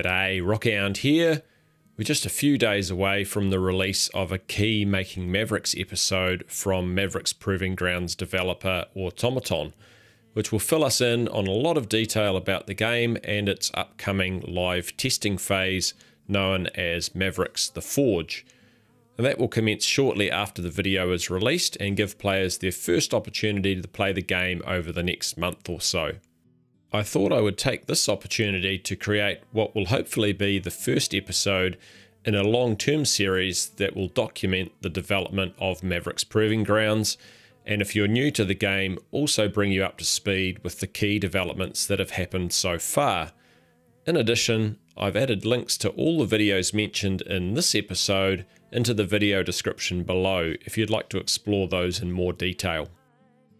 G'day, Rockhound here. We're just a few days away from the release of a key Making Mavericks episode from Mavericks Proving Grounds developer Automaton, which will fill us in on a lot of detail about the game and its upcoming live testing phase known as Mavericks The Forge. And that will commence shortly after the video is released and give players their first opportunity to play the game over the next month or so. I thought I would take this opportunity to create what will hopefully be the first episode in a long-term series that will document the development of Mavericks Proving Grounds, and if you're new to the game, also bring you up to speed with the key developments that have happened so far. In addition, I've added links to all the videos mentioned in this episode into the video description below if you'd like to explore those in more detail.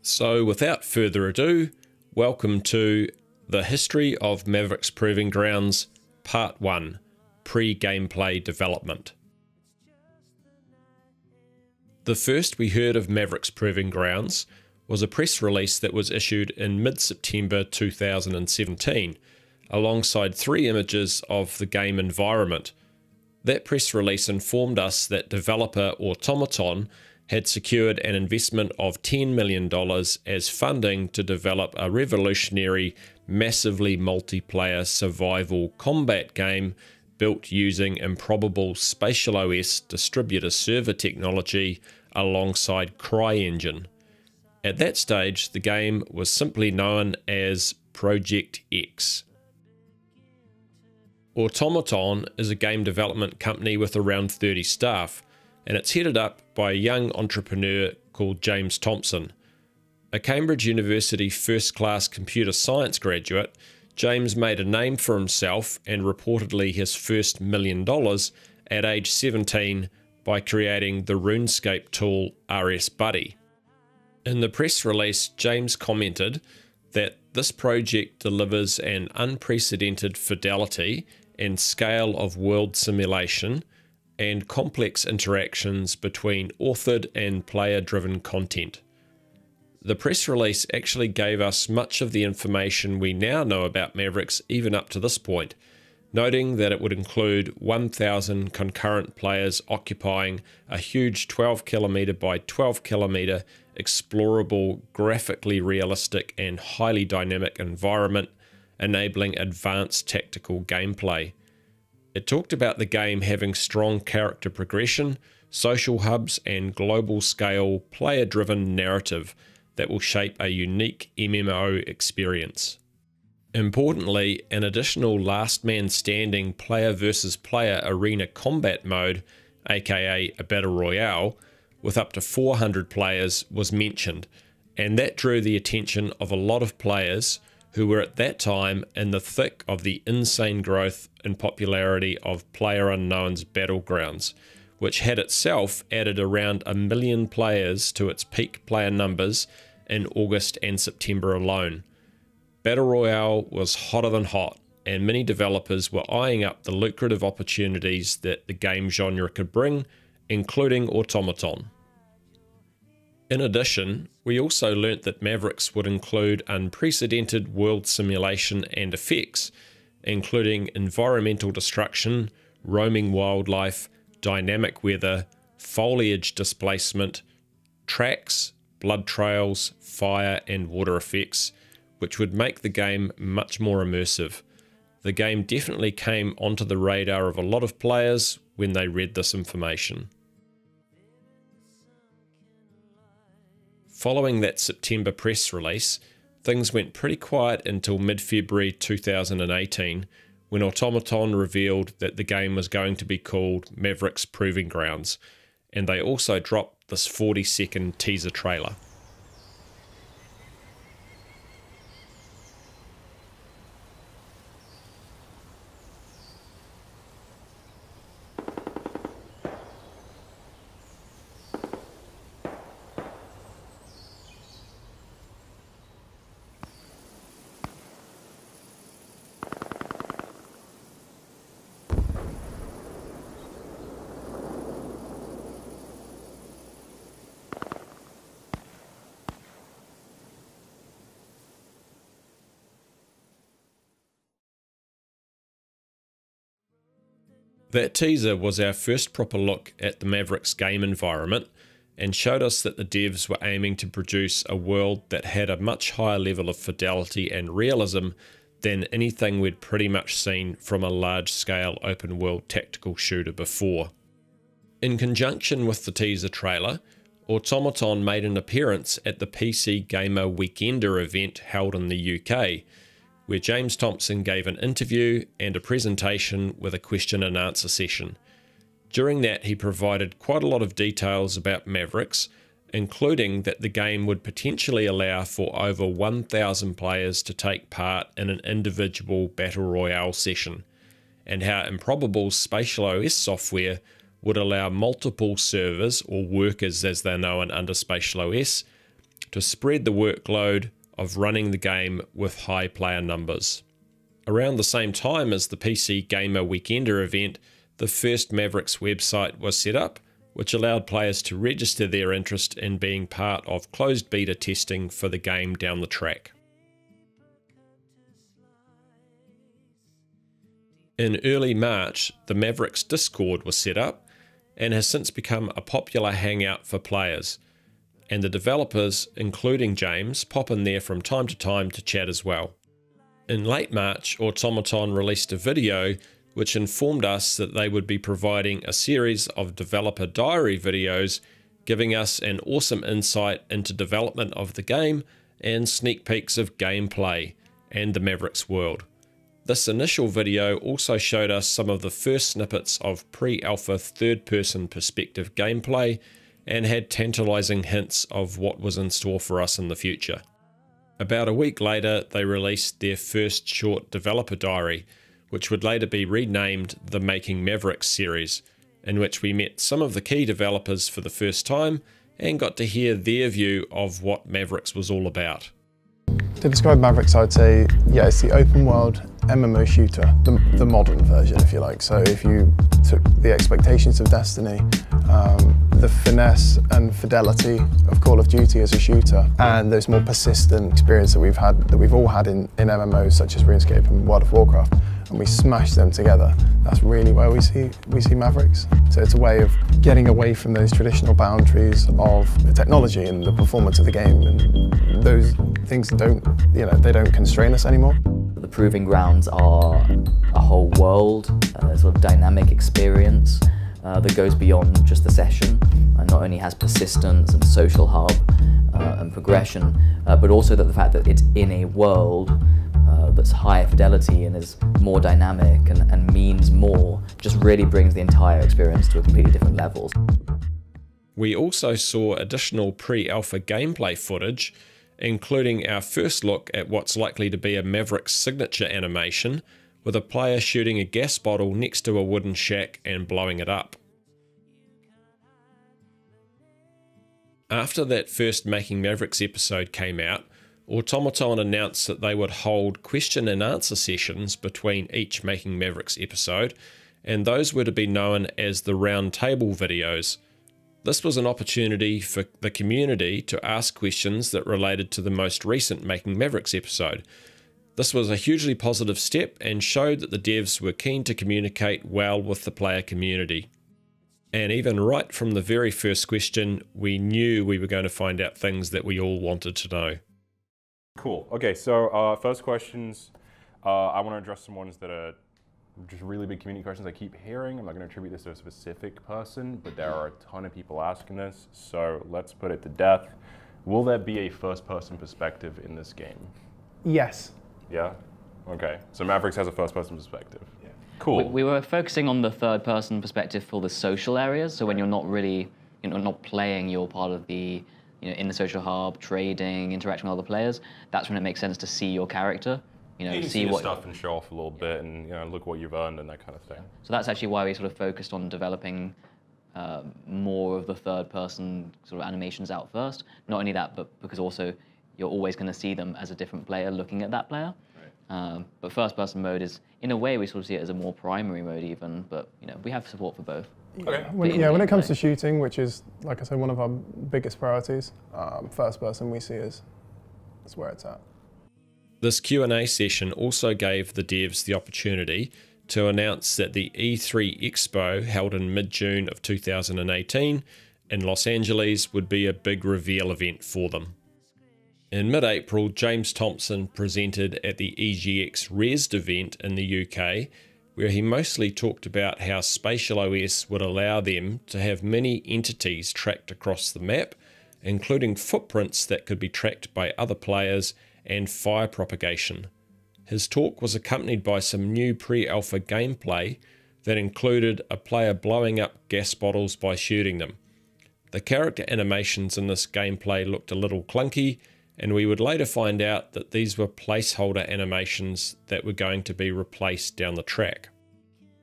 So without further ado, welcome to the History of Mavericks Proving Grounds Part 1, Pre-Gameplay Development. The first we heard of Mavericks Proving Grounds was a press release that was issued in mid-September 2017, alongside 3 images of the game environment. That press release informed us that developer Automaton had secured an investment of $10 million as funding to develop a revolutionary, massively multiplayer survival combat game built using improbable SpatialOS distributor server technology alongside CryEngine. At that stage, the game was simply known as Project X. Automaton is a game development company with around 30 staff, and it's headed up by a young entrepreneur called James Thompson. A Cambridge University first-class computer science graduate, James made a name for himself and reportedly his first $1 million at age 17 by creating the RuneScape tool RSBuddy. In the press release, James commented that this project delivers an unprecedented fidelity and scale of world simulation and complex interactions between authored and player-driven content. The press release actually gave us much of the information we now know about Mavericks even up to this point, noting that it would include 1,000 concurrent players occupying a huge 12 kilometer by 12 kilometer explorable, graphically realistic and highly dynamic environment, enabling advanced tactical gameplay. It talked about the game having strong character progression, social hubs, and global-scale, player-driven narrative that will shape a unique MMO experience. Importantly, an additional last-man-standing player-versus-player arena combat mode, aka a battle royale, with up to 400 players was mentioned, and that drew the attention of a lot of players who were at that time in the thick of the insane growth and popularity of PlayerUnknown's Battlegrounds, which had itself added around 1 million players to its peak player numbers in August and September alone. Battle Royale was hotter than hot, and many developers were eyeing up the lucrative opportunities that the game genre could bring, including Automaton. In addition, we also learnt that Mavericks would include unprecedented world simulation and effects, including environmental destruction, roaming wildlife, dynamic weather, foliage displacement, tracks, blood trails, fire and water effects, which would make the game much more immersive. The game definitely came onto the radar of a lot of players when they read this information. Following that September press release, things went pretty quiet until mid-February 2018, when Automaton revealed that the game was going to be called Mavericks Proving Grounds, and they also dropped this 40-second teaser trailer. That teaser was our first proper look at the Mavericks game environment and showed us that the devs were aiming to produce a world that had a much higher level of fidelity and realism than anything we'd pretty much seen from a large-scale open-world tactical shooter before. In conjunction with the teaser trailer, Automaton made an appearance at the PC Gamer Weekender event held in the UK, where James Thompson gave an interview and a presentation with a question and answer session. During that, he provided quite a lot of details about Mavericks, including that the game would potentially allow for over 1,000 players to take part in an individual Battle Royale session, and how Improbable's SpatialOS software would allow multiple servers, or workers as they're known under SpatialOS, to spread the workload of running the game with high player numbers. Around the same time as the PC Gamer Weekender event, the first Mavericks website was set up, which allowed players to register their interest in being part of closed beta testing for the game down the track. In early March, the Mavericks Discord was set up and has since become a popular hangout for players, and the developers, including James, pop in there from time to time to chat as well. In late March, Automaton released a video which informed us that they would be providing a series of developer diary videos, giving us an awesome insight into development of the game and sneak peeks of gameplay and the Mavericks world. This initial video also showed us some of the first snippets of pre-alpha third-person perspective gameplay and had tantalizing hints of what was in store for us in the future. About a week later, they released their first short developer diary, which would later be renamed the Making Mavericks series, in which we met some of the key developers for the first time and got to hear their view of what Mavericks was all about. To describe Mavericks, I'd say, yeah, it's the open world MMO shooter, the modern version, if you like. So if you took the expectations of Destiny, the finesse and fidelity of Call of Duty as a shooter, and those more persistent experience that we've all had in MMOs such as RuneScape and World of Warcraft, and we smash them together. That's really where we see Mavericks. So it's a way of getting away from those traditional boundaries of the technology and the performance of the game, and those things they don't constrain us anymore. The Proving Grounds are a whole world, a sort of dynamic experience that goes beyond just the session, and not only has persistence and social hub and progression, but also that the fact that it's in a world that's higher fidelity and is more dynamic and means more, just really brings the entire experience to a completely different level. We also saw additional pre-alpha gameplay footage, including our first look at what's likely to be a Mavericks signature animation, with a player shooting a gas bottle next to a wooden shack and blowing it up. After that first Making Mavericks episode came out, Automaton announced that they would hold question and answer sessions between each Making Mavericks episode, and those were to be known as the round table videos. This was an opportunity for the community to ask questions that related to the most recent Making Mavericks episode. This was a hugely positive step and showed that the devs were keen to communicate well with the player community. And even right from the very first question, we knew we were going to find out things that we all wanted to know. Cool. Okay, so first questions, I want to address some ones that are just really big community questions I keep hearing. I'm not going to attribute this to a specific person, but there are a ton of people asking this, so let's put it to death. Will there be a first-person perspective in this game? Yes. Yeah? Okay, so Mavericks has a first-person perspective. Yeah. Cool. We were focusing on the third-person perspective for the social areas, so when you're not really, not playing, you're part of the, in the social hub, trading, interacting with other players, that's when it makes sense to see your character. You can see your stuff and show off a little bit and look what you've earned and that kind of thing. So that's actually why we sort of focused on developing more of the third-person sort of animations out first. Not only that, but because also you're always going to see them as a different player looking at that player. Right. But first-person mode is, in a way, we sort of see it as a more primary mode even, but we have support for both. Okay. When it comes to shooting, which is, like I said, one of our biggest priorities, first-person we see is where it's at. This Q&A session also gave the devs the opportunity to announce that the E3 Expo, held in mid-June of 2018 in Los Angeles, would be a big reveal event for them. In mid-April, James Thompson presented at the EGX Rezzed event in the UK, where he mostly talked about how SpatialOS would allow them to have many entities tracked across the map, including footprints that could be tracked by other players and fire propagation. His talk was accompanied by some new pre-alpha gameplay that included a player blowing up gas bottles by shooting them. The character animations in this gameplay looked a little clunky, and we would later find out that these were placeholder animations that were going to be replaced down the track.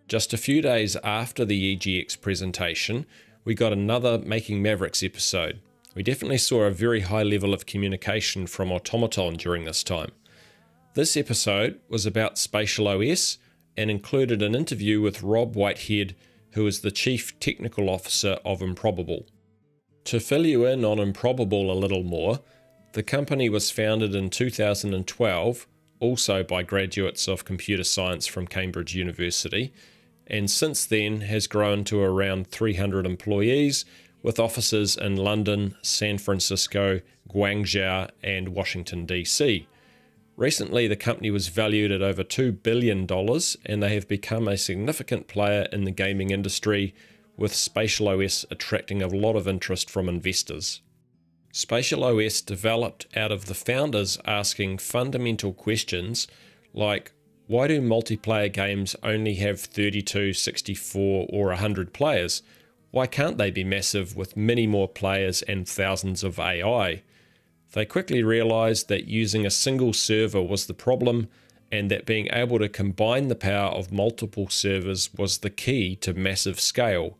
Just a few days after the EGX presentation, we got another Making Mavericks episode. We definitely saw a very high level of communication from Automaton during this time. This episode was about SpatialOS and included an interview with Rob Whitehead, who is the Chief Technical Officer of Improbable. To fill you in on Improbable a little more, the company was founded in 2012, also by graduates of computer science from Cambridge University, and since then has grown to around 300 employees, with offices in London, San Francisco, Guangzhou, and Washington DC. Recently, the company was valued at over $2 billion, and they have become a significant player in the gaming industry, with SpatialOS attracting a lot of interest from investors. SpatialOS developed out of the founders asking fundamental questions like, why do multiplayer games only have 32, 64, or 100 players? Why can't they be massive with many more players and thousands of AI? They quickly realized that using a single server was the problem, and that being able to combine the power of multiple servers was the key to massive scale.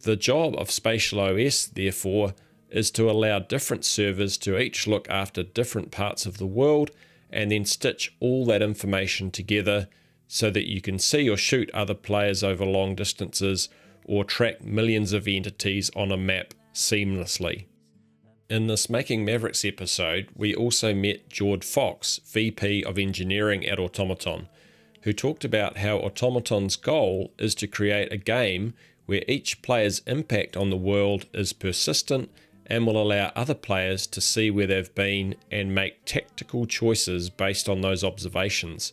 The job of SpatialOS, therefore, is to allow different servers to each look after different parts of the world and then stitch all that information together so that you can see or shoot other players over long distances or track millions of entities on a map seamlessly. In this Making Mavericks episode, we also met Jord Fox, VP of Engineering at Automaton, who talked about how Automaton's goal is to create a game where each player's impact on the world is persistent and will allow other players to see where they've been and make tactical choices based on those observations.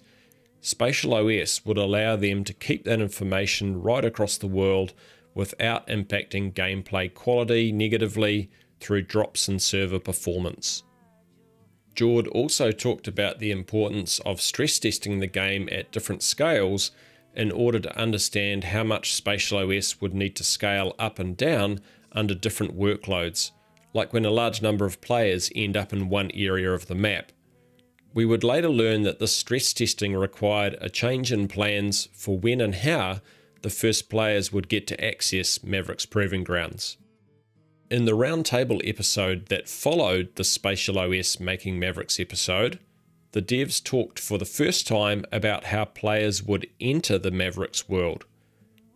SpatialOS would allow them to keep that information right across the world without impacting gameplay quality negatively through drops in server performance. Jord also talked about the importance of stress testing the game at different scales in order to understand how much SpatialOS would need to scale up and down under different workloads, like when a large number of players end up in one area of the map. We would later learn that this stress testing required a change in plans for when and how the first players would get to access Mavericks Proving Grounds. In the roundtable episode that followed the SpatialOS Making Mavericks episode, the devs talked for the first time about how players would enter the Mavericks world.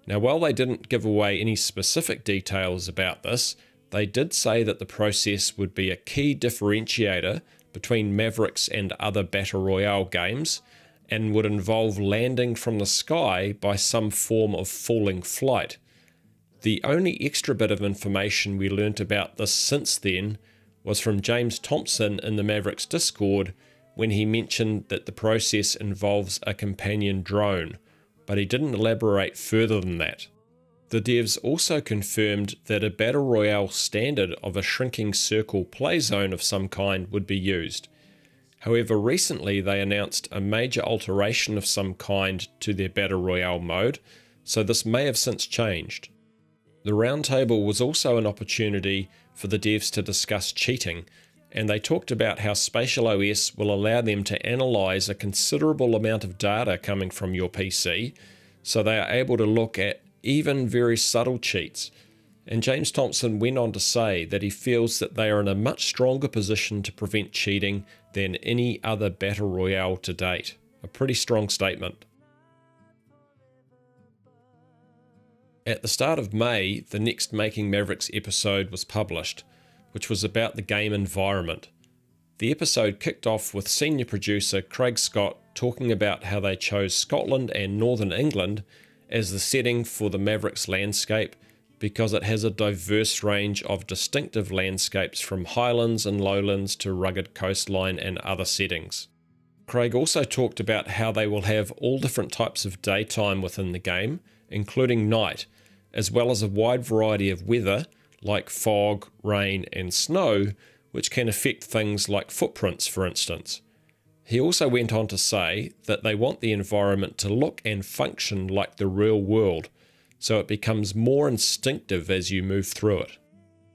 Now, while they didn't give away any specific details about this, they did say that the process would be a key differentiator between Mavericks and other Battle Royale games, and would involve landing from the sky by some form of falling flight. The only extra bit of information we learnt about this since then was from James Thompson in the Mavericks Discord, when he mentioned that the process involves a companion drone, but he didn't elaborate further than that. The devs also confirmed that a Battle Royale standard of a shrinking circle play zone of some kind would be used. However, recently they announced a major alteration of some kind to their Battle Royale mode, so this may have since changed. The roundtable was also an opportunity for the devs to discuss cheating, and they talked about how SpatialOS will allow them to analyze a considerable amount of data coming from your PC, so they are able to look at even very subtle cheats. And James Thompson went on to say that he feels that they are in a much stronger position to prevent cheating than any other Battle Royale to date. A pretty strong statement. At the start of May, the next Making Mavericks episode was published, which was about the game environment. The episode kicked off with senior producer Craig Scott talking about how they chose Scotland and Northern England as the setting for the Mavericks landscape because it has a diverse range of distinctive landscapes from highlands and lowlands to rugged coastline and other settings. Craig also talked about how they will have all different types of daytime within the game, including night, as well as a wide variety of weather like fog, rain and snow, which can affect things like footprints, for instance. He also went on to say that they want the environment to look and function like the real world, so it becomes more instinctive as you move through it.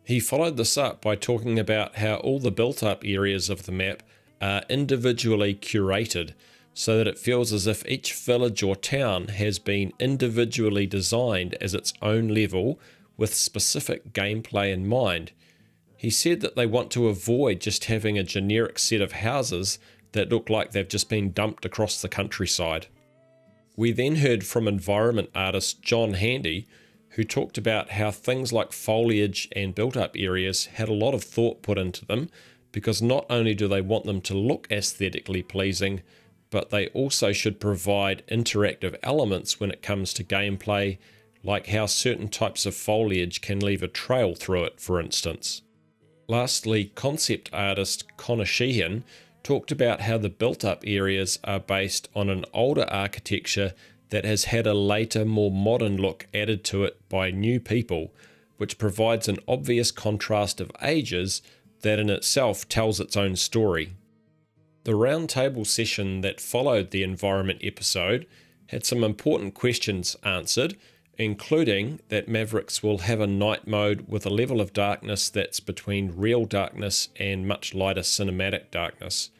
He followed this up by talking about how all the built-up areas of the map are individually curated, so that it feels as if each village or town has been individually designed as its own level with specific gameplay in mind. He said that they want to avoid just having a generic set of houses that look like they've just been dumped across the countryside. We then heard from environment artist John Handy, who talked about how things like foliage and built-up areas had a lot of thought put into them, because not only do they want them to look aesthetically pleasing, but they also should provide interactive elements when it comes to gameplay, like how certain types of foliage can leave a trail through it, for instance. Lastly, concept artist Connor Sheehan talked about how the built-up areas are based on an older architecture that has had a later, more modern look added to it by new people, which provides an obvious contrast of ages that in itself tells its own story. The roundtable session that followed the environment episode had some important questions answered, including that Mavericks will have a night mode with a level of darkness that's between real darkness and much lighter cinematic darkness.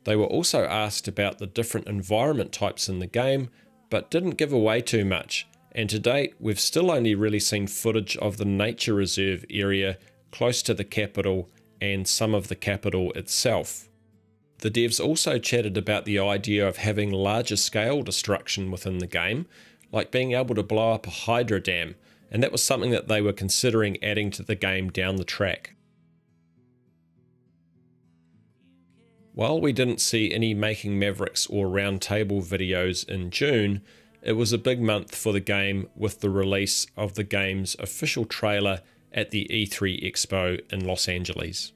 They were also asked about the different environment types in the game, but didn't give away too much, and to date we've still only really seen footage of the nature reserve area close to the capital and some of the capital itself. The devs also chatted about the idea of having larger scale destruction within the game, like being able to blow up a hydro dam, and that was something that they were considering adding to the game down the track. While we didn't see any Making Mavericks or Roundtable videos in June, it was a big month for the game with the release of the game's official trailer at the E3 Expo in Los Angeles.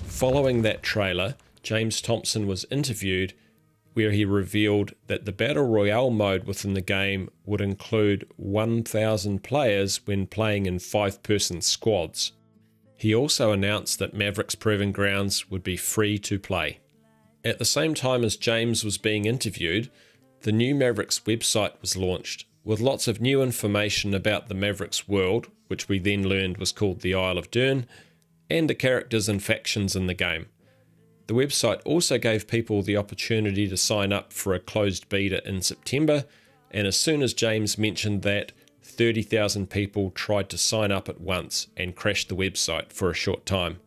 Following that trailer, James Thompson was interviewed, where he revealed that the Battle Royale mode within the game would include 1,000 players when playing in 5-person squads. He also announced that Mavericks Proving Grounds would be free to play. At the same time as James was being interviewed, the new Mavericks website was launched, with lots of new information about the Mavericks world, which we then learned was called the Isle of Dern, and the characters and factions in the game. The website also gave people the opportunity to sign up for a closed beta in September, and as soon as James mentioned that, 30,000 people tried to sign up at once and crashed the website for a short time.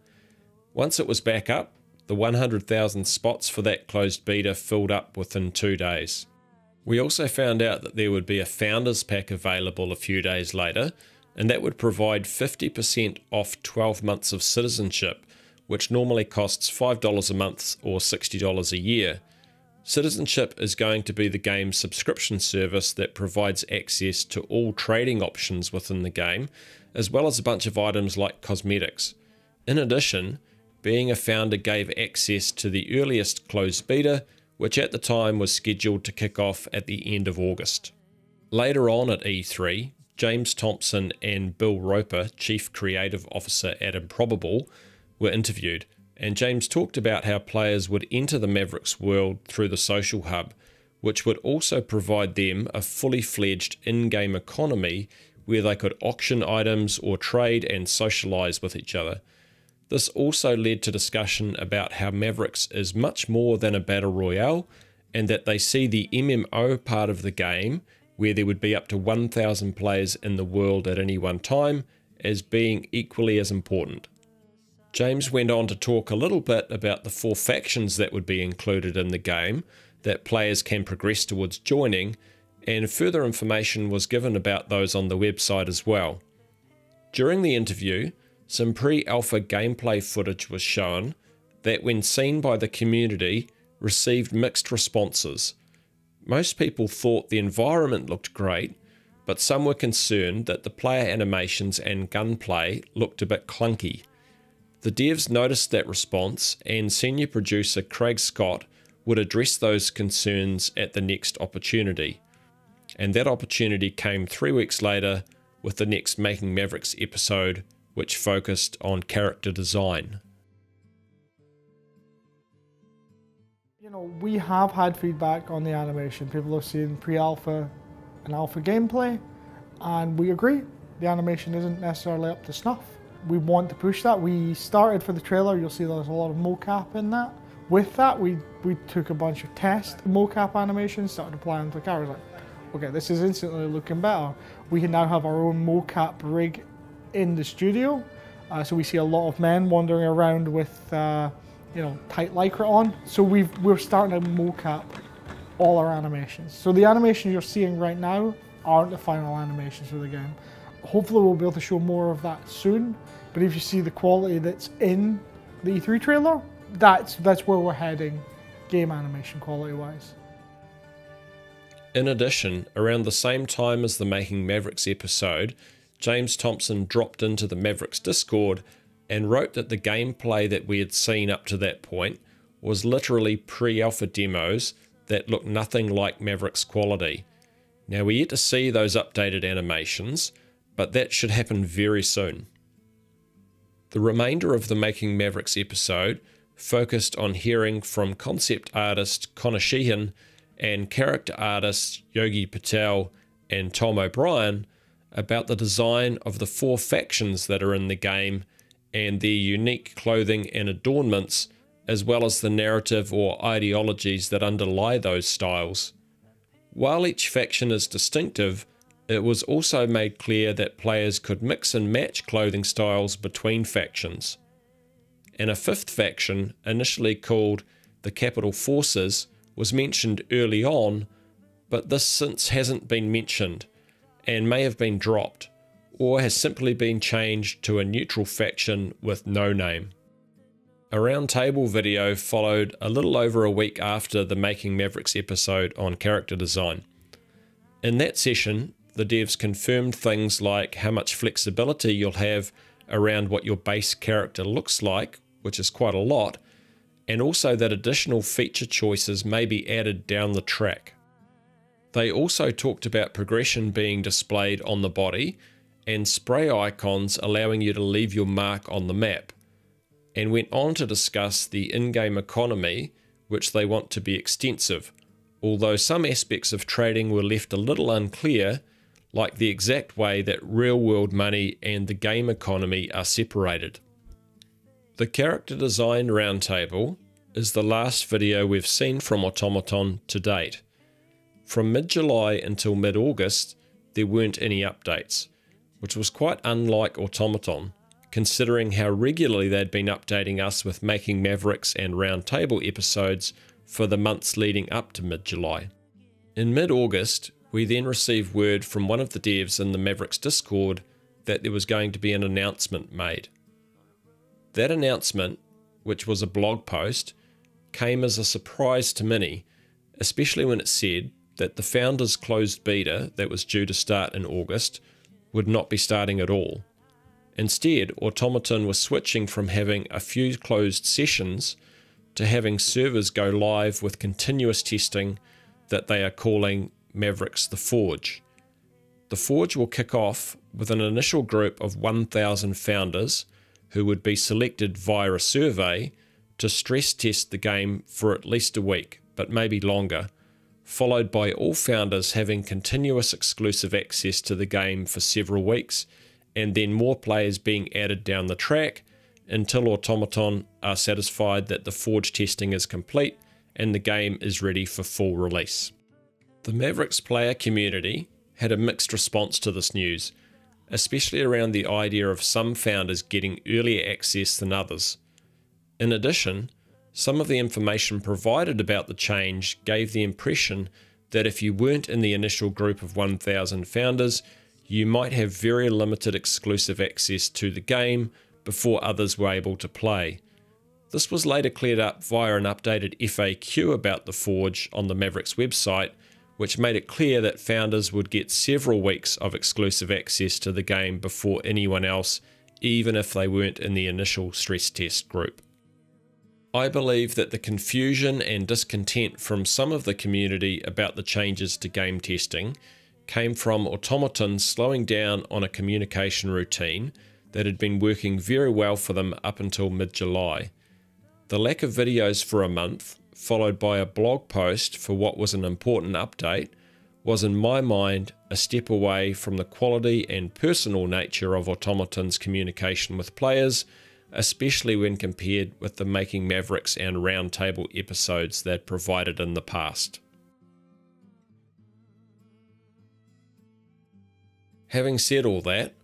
Once it was back up, the 100,000 spots for that closed beta filled up within 2 days. We also found out that there would be a Founders Pack available a few days later, and that would provide 50% off 12 months of citizenship, which normally costs $5 a month or $60 a year. Citizenship is going to be the game's subscription service that provides access to all trading options within the game, as well as a bunch of items like cosmetics. In addition, being a founder gave access to the earliest closed beta, which at the time was scheduled to kick off at the end of August. Later on at E3, James Thompson and Bill Roper, Chief Creative Officer at Improbable, were interviewed, and James talked about how players would enter the Mavericks world through the social hub, which would also provide them a fully fledged in-game economy where they could auction items or trade and socialize with each other. This also led to discussion about how Mavericks is much more than a battle royale, and that they see the MMO part of the game, where there would be up to 1,000 players in the world at any one time, as being equally as important. James went on to talk a little bit about the 4 factions that would be included in the game that players can progress towards joining, and further information was given about those on the website as well. During the interview, some pre-alpha gameplay footage was shown that, when seen by the community, received mixed responses. Most people thought the environment looked great, but some were concerned that the player animations and gunplay looked a bit clunky. The devs noticed that response, and senior producer Craig Scott would address those concerns at the next opportunity. And that opportunity came 3 weeks later with the next Making Mavericks episode, which focused on character design. You know, we have had feedback on the animation. People have seen pre-alpha and alpha gameplay, and we agree, the animation isn't necessarily up to snuff. We want to push that. We started for the trailer, you'll see there's a lot of mocap in that. With that, we took a bunch of test mocap animations, started applying to the characters. Like, okay, this is instantly looking better. We can now have our own mocap rig in the studio. So we see a lot of men wandering around with you know, tight lycra on. So we're starting to mocap all our animations. So the animations you're seeing right now aren't the final animations for the game. Hopefully we'll be able to show more of that soon. But if you see the quality that's in the E3 trailer, that's where we're heading, game animation quality wise. In addition, around the same time as the Making Mavericks episode, James Thompson dropped into the Mavericks Discord and wrote that the gameplay that we had seen up to that point was literally pre-alpha demos that looked nothing like Mavericks quality. Now, we're yet to see those updated animations, but that should happen very soon. The remainder of the Making Mavericks episode focused on hearing from concept artist Connor Sheehan and character artists Yogi Patel and Tom O'Brien about the design of the 4 factions that are in the game and their unique clothing and adornments, as well as the narrative or ideologies that underlie those styles. While each faction is distinctive, it was also made clear that players could mix and match clothing styles between factions. And a 5th faction, initially called the Capital Forces, was mentioned early on, but this since hasn't been mentioned and may have been dropped, or has simply been changed to a neutral faction with no name. A roundtable video followed a little over a week after the Making Mavericks episode on character design. In that session, the devs confirmed things like how much flexibility you'll have around what your base character looks like, which is quite a lot, and also that additional feature choices may be added down the track. They also talked about progression being displayed on the body and spray icons allowing you to leave your mark on the map, and went on to discuss the in-game economy, which they want to be extensive, although some aspects of trading were left a little unclear, like the exact way that real-world money and the game economy are separated. The character design roundtable, is the last video we've seen from Automaton to date. From mid-July until mid-August, there weren't any updates, which was quite unlike Automaton, considering how regularly they'd been updating us with Making Mavericks and Roundtable episodes for the months leading up to mid-July. In mid-August, we then received word from one of the devs in the Mavericks Discord that there was going to be an announcement made. That announcement, which was a blog post, came as a surprise to many, especially when it said that the founders' closed beta that was due to start in August would not be starting at all. Instead, Automaton was switching from having a few closed sessions to having servers go live with continuous testing that they are calling Mavericks the Forge. The Forge will kick off with an initial group of 1,000 founders who would be selected via a survey to stress test the game for at least a week, but maybe longer, followed by all founders having continuous exclusive access to the game for several weeks, and then more players being added down the track until Automaton are satisfied that the Forge testing is complete and the game is ready for full release. The Mavericks player community had a mixed response to this news, especially around the idea of some founders getting earlier access than others. In addition, some of the information provided about the change gave the impression that if you weren't in the initial group of 1,000 founders, you might have very limited exclusive access to the game before others were able to play. This was later cleared up via an updated FAQ about the Forge on the Mavericks website, which made it clear that founders would get several weeks of exclusive access to the game before anyone else, even if they weren't in the initial stress test group. I believe that the confusion and discontent from some of the community about the changes to game testing came from Automaton slowing down on a communication routine that had been working very well for them up until mid-July. The lack of videos for a month, followed by a blog post for what was an important update, was in my mind a step away from the quality and personal nature of Automaton's communication with players, especially when compared with the Making Mavericks and Roundtable episodes they'd provided in the past. Having said all that,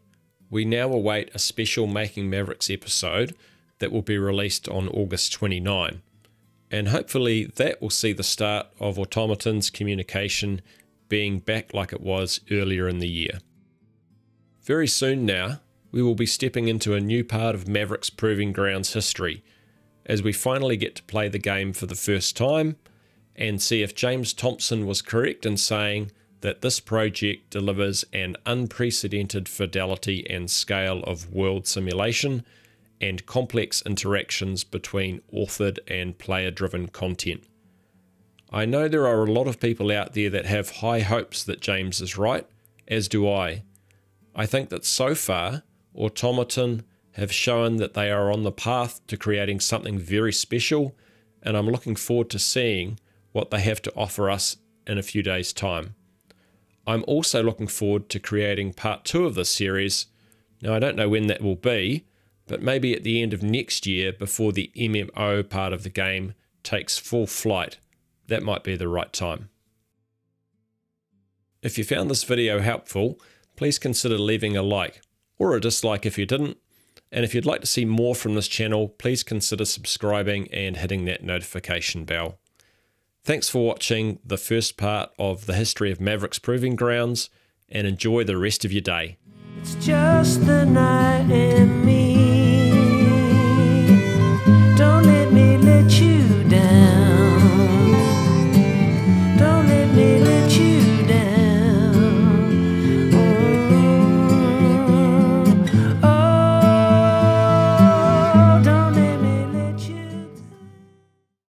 we now await a special Making Mavericks episode that will be released on August 29, and hopefully that will see the start of Automaton's communication being back like it was earlier in the year. Very soon now, we will be stepping into a new part of Mavericks Proving Grounds history, as we finally get to play the game for the first time and see if James Thompson was correct in saying that this project delivers an unprecedented fidelity and scale of world simulation and complex interactions between authored and player-driven content. I know there are a lot of people out there that have high hopes that James is right, as do I. I think that so far, Automaton have shown that they are on the path to creating something very special, and I'm looking forward to seeing what they have to offer us in a few days' time. I'm also looking forward to creating part 2 of this series. Now, I don't know when that will be, but maybe at the end of next year before the MMO part of the game takes full flight. That might be the right time. If you found this video helpful, please consider leaving a like, or a dislike if you didn't, and if you'd like to see more from this channel, please consider subscribing and hitting that notification bell. Thanks for watching the first part of the History of Mavericks Proving Grounds, and enjoy the rest of your day. It's just the night and me.